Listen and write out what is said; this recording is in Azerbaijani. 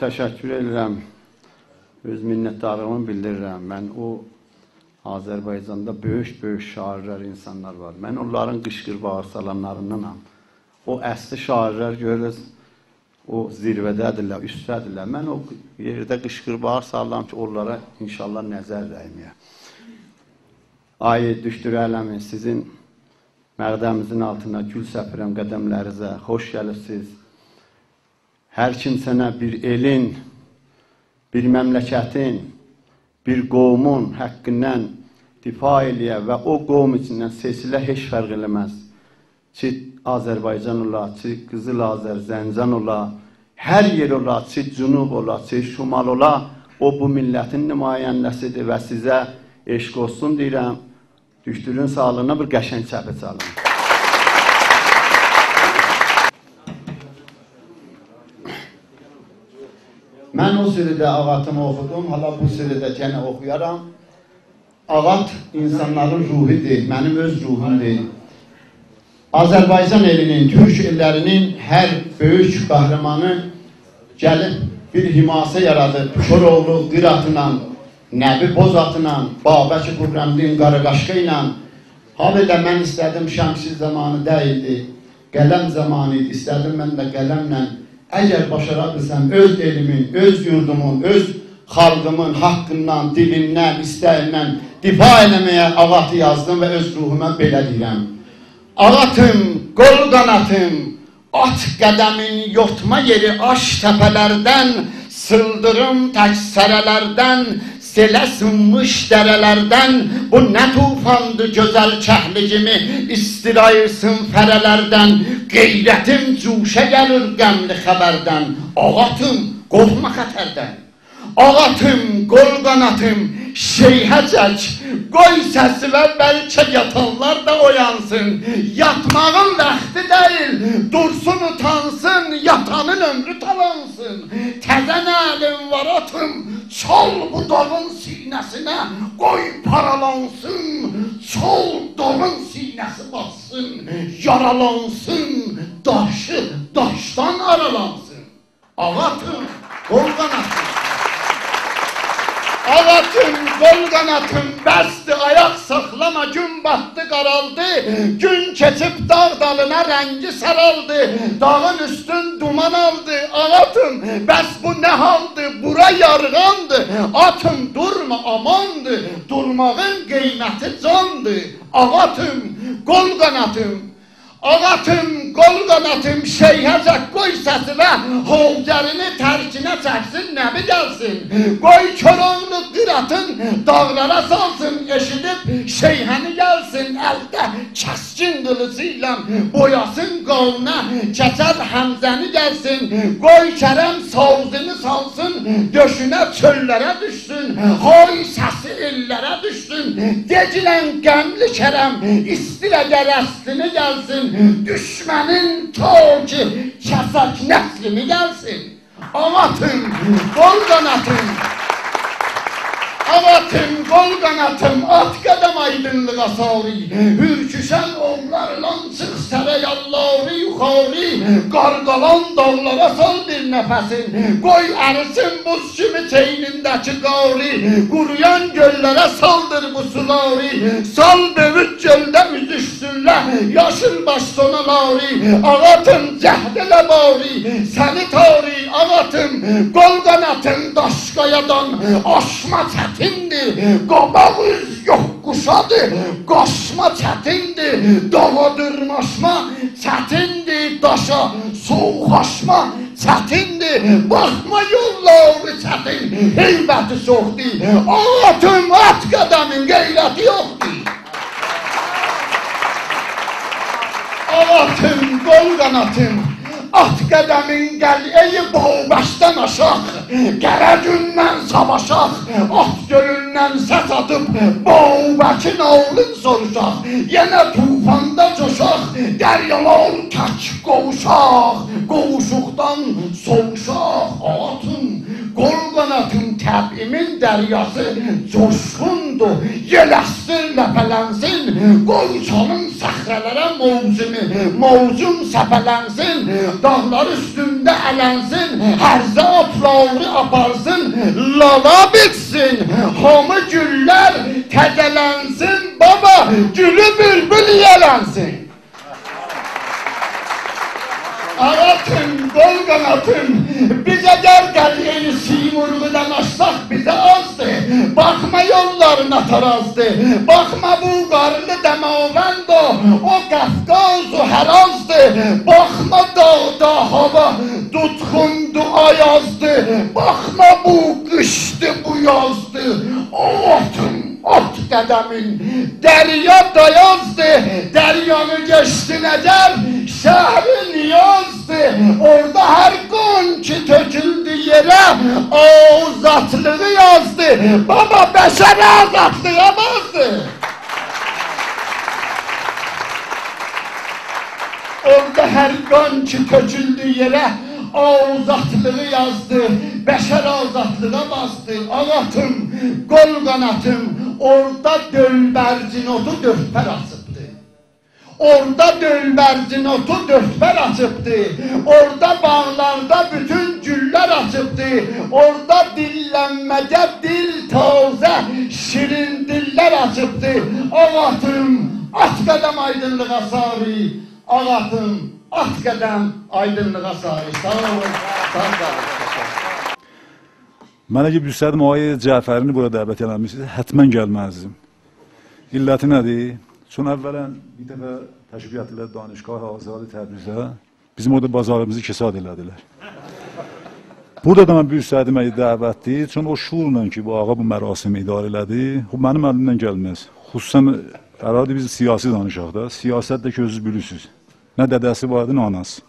təşəkkür edirəm. Öz minnətdarlığımı bildirirəm. Mən o Azərbaycanda böyük şairlər, insanlar var. Mən onların qışqır bağırsalanlarındanam. O əsli şairlər görürüz, o zirvədədirlər, üstdədirlər. Mən o yerdə qışqır bağırsalam ki, onlara inşallah nəzər dəyməyə. Ay düşdür ələmi, sizin məqdəmimizin altına gül səpirəm qədəmlərinizə, xoş gəlibsiz. Hər kim sənə bir elin, bir məmləkətin, bir qovmun həqqindən difa eləyə və o qovm içindən seçilə heç fərq eləməz. Ki Azərbaycan ola, ki Qızıl Azər, Zəncan ola, hər yer ola, ki Cünub ola, ki Şimal ola, o bu millətin nümayəndəsidir və sizə eşq olsun deyirəm. Düşdürün sağlığına bir qəşəng çəpə çalın. Mən o sürüdə ağatımı oxudum, hala bu sürüdə gənə oxuyaram. Ağat insanların ruhidir, mənim öz ruhum deyil. Azərbaycan elinin, Türk ellərinin hər böyük qəhrəmanı gəlib bir himasə yaradır. Koroğlu qıratla, Nəbi Bozatla, Babəki Xürrəmdin Qaraqaşqa ilə. Habelə mən istədim şəmsiz zamanı deyildi, qələm zamanı idi, istədim mən də qələmlə. Əgər başara bilsəm, öz elimin, öz yurdumun, öz xalqımın haqqından, dilimdən, istəyindən difa eləməyə ağatı yazdım və öz ruhuma belə deyirəm. Ağatım, qol qanatım, at qədəmin yotma yeri aş təpələrdən, sıldırım təksərələrdən, selə sınmış dərələrdən, bu nə tufandı gözəl kəhligimi, istirayırsın fərələrdən, qeyrətim cuşə gəlir qəmli xəbərdən, ağatım, qorxma xətərdən. Ağatım, qol qanatım, şeyhə çək, qoy səsi və bəlkə yatanlar da oyansın. Yatmağın vaxtı deyil, dursun utansın, yatanın ömrü talansın. Təzən əlim var atım, çol bu dağın sinəsinə, qoy paralansın. Çol dağın sinəsi bassın, yaralansın, daşı daşdan aralansın. Ağatım, qol qanatım. Ağatım, qol qanatım, bəsdir, ayaq saxlama, gün batdı, qaraldı. Gün keçib dağ dalına rəngi saraldı, dağın üstün duman aldı. Ağatım, bəs bu nə haldı, bura yarğandı. Atım, durma, amandı, durmağın qiyməti candı. Ağatım, qol qanatım. Ağatım, qol qanatım, şeyhəcək qoy səsi və hovcərini tərkinə çəksin, nəbi gəlsin. Qoy Koroğlu qıratın dağlara salsın, eşidib şeyhəni gəlsin. Əldə kəskin qılıcı ilə boyasın qoluna, keçər Həmzəni gəlsin. Qoy Kərəm savzını salsın, döşünə çöllərə düşsün. Qoy səsi illərə düşsün, decilən qəmli Kərəm, istirə gərəstini gəlsin. Düşmənin toki kəsək nəslimi gəlsin. Ağatım, qol qanatım. Ağatım, qol qanatım, at qədəm aydınlığa sari. Hürküşən onlarla çıx sərə yalları yuxarı. Qarqalan dağlara sal bir nəfəsin. Qoy ərisin buz kimi çeynindəki qari. Quruyan göllərə saldır bu suları. Sal dövüt göldə üzüşsünlər, yaşıl baş sonalari. Ağatım, cəhd elə bari, səni tari. Ağatım, qol qanatım, daşqayadan aşma çətindir. Qabaq üz yox quşadır, qaşma çətindir. Dağa dırmaşma çətindir, daşa soğuqaşma çətindir. Baxma yolları çətin, heybəti çoxdur. Ağatım, at qədəmin qeyrəti yoxdur. Ağatım, qol qanatım, at qədəmin qəl'əyi Bağbəşdən aşaq. Qərəgündən savaşaq, at gölündən səs atıb Bağbəkin oğlun soruşaq. Yenə tufanda coşaq, dəryalar tək qovuşaq. Qovuşuqdan soğuşaq. Ağatım, qol qanatım, təbimin dəryası coşqundur. Yeləşsin, ləpələnsin, qoyçanın səxrələrə mavzum səpələnsin, dağlar üstündə ələnsin, hərzə atlavri aparsın, lala bitsin, hamı güllər təzələnsin, baba, gülü bülbül yələnsin. Ağatın, qol qanatın, biz əgər qəliyeni simurğudan açsaq bizə azdır. Baxma yollarına tarazdır, baxma bu qarlı dəmavənd o Qafqaz o hərazdır. Baxma dağda hava tutxundu ayazdır, baxma bu qışdı bu yazdır. O atın, at qədəmin, dərya dayazdır, dəryanı geçtin əgər, şəhri niyazdır. Orada hər qon ki töküldü yerə, azatlığı yazdı. Baba, bəşər azatlığa bazdı. Orada hər qon ki töküldü yerə, azatlığı yazdı, bəşər azatlığa bastı. Ağatım, qol qanatım, orada dölbərcin otu dörtpər açıbdı. Orada dölbərcin otu dörtpər açıbdı. Orada bağlarda bütün güllər açıbdı. Orada dillənmədə dil tazə, şirin dillər açıbdı. Ağatım, at qədəm aydınlığa sarı. Ağatım, at qədəm aydınlığa sarı. Sağ olun, sağ olun. Mən əgər bilsəydim, Ağay Cəfərini bura dəvət eləmişsiniz, hətmən gəlməzdim. İlləti nədir? Son əvvələn bir dəfə təşrif etdilər Danışgah Azadi Təbrizdə. Bizim orada bazarımızı kesad elədilər. Burada da mən bilsəydim, əgər dəvətdir, çünki o şuurla ki, bu ağa bu mərasimi idarə elədi, mənim əlimdən gəlməz. Xüsusən, əradi biz siyasi danışaq da, siyasət də ki, özünüz bilirsiniz. Nə dədəsi vardı, nə anası.